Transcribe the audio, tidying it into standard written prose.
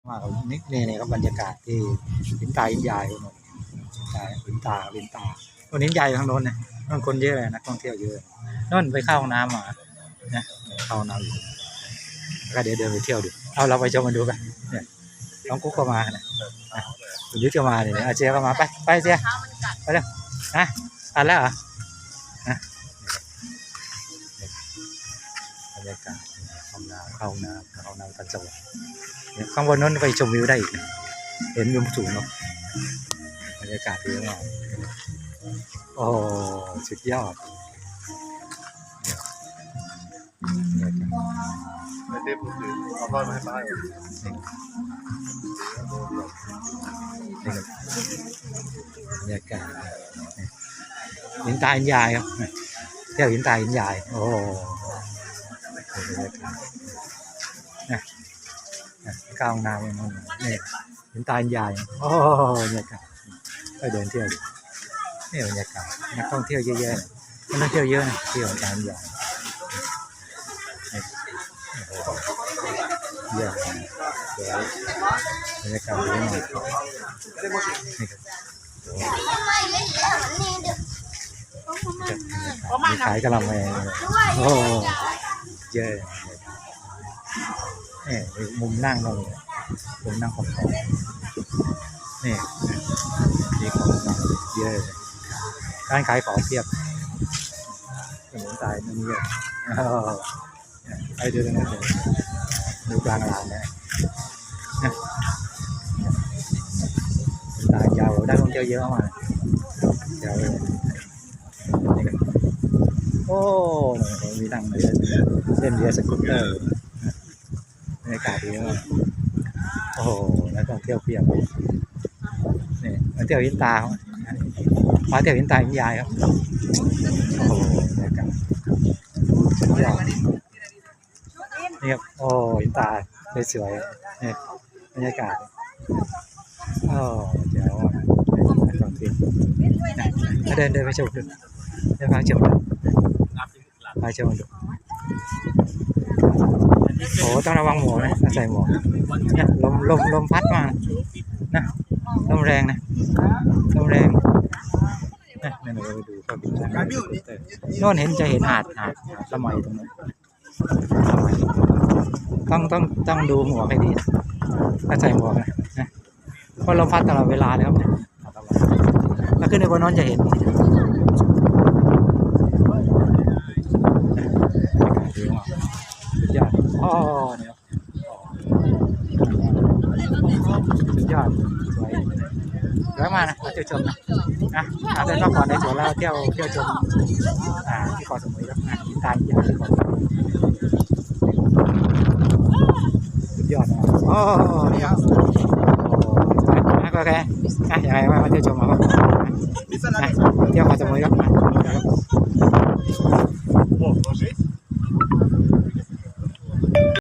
มากนี่ครับบรรยากาศที่หินตาหินใหญ่โน่นหินตาโน่นหินใหญ่ข้างโน้นนะนั่นคนเยอะเลยนักท่องเที่ยวเยอะนั่นไปเข้าห้องน้ำมานะเข้าห้องน้ำอยู่ก็เดี๋ยวเดินไปเที่ยวดูเอาเราไปชมมันดูกันเนี่ยน้องกุ๊กก็มาเนี่ยคุณยุทธก็มาเนี่ยอาเจียก็มาไปเจียไปเร็วนะทันแล้วเหรอนะบรรยากาศเข้าน้ำทันสวรรค์ข้างบนนั้นไปชมวิวได้อีกเห็นวิวสูงเนาะบรรยากาศดีมากโอ้สุดยอดไม่ได้พูดถึงเอาบ้านมาให้ป้าบรรยากาศหินตาหินใหญ่ครับเที่ยวหินตาหินใหญ่โอ้บรรยากาศนะก้าวน้ำมันนี่หินตาหินใหญ่โอ้บรรยากาศไปเดินเที่ยวนี่บรรยากาศนักท่องเที่ยวเยอะๆนักท่องเที่ยวเยอะนะเที่ยวหินตาหินใหญ่เยอะบรรยากาศดีมากนี่ครับมีขายกะหล่ำแมโอ้เยอะนี่มุมนั่งเรามุมนั่งของนี่มีของเยอะร้านขายของเพียบขนมตายนั่นเยอะไปดูตรงนั้นเลยดูกลางลานเนี่ยตายาวได้ท่องเที่ยวเยอะมากยาวเลยโอ้มีนั่งเลยเล่นเรือสกูตเตอร์บรรยากาศดีมากโอ้โหนักท่องเที่ยวเพียบนี่มาเที่ยวหินตามาเที่ยวหินตาหินยายครับโอ้โหบรรยากาศนี่ครับโอ้หินตาสวยๆนี่บรรยากาศโอ้เจ๋งมากนักท่องเที่ยวเดินไปชมดูเดินพาชมดูพาชมดูโอ้ต้องระวังหมวกนะใส่หมวกเนี่ยลมพัดมานะลมแรงนะลมแรงนะนี่เราไปดูก็ดูโน่นจะเห็นหาดละไมตรงนั้นต้องดูหมวกให้ดีถ้าใส่หมวกนะเพราะลมพัดตลอดเวลาเลยครับถ้าขึ้นไปบนนั้นจะเห็นสุดยอดอ๋อเนี่ยสุดยอดสวยมากนะมาเที่ยวชมนะเดินพักผ่อนในสวนแล้วเที่ยวชมที่เกาะสมุยครับหินตาหินใหญ่ที่เกาะสุดยอดนะโอ้นี่ครับโอเคยังไงมาเที่ยวชมมาบ้างเที่ยวเกาะสมุยครับ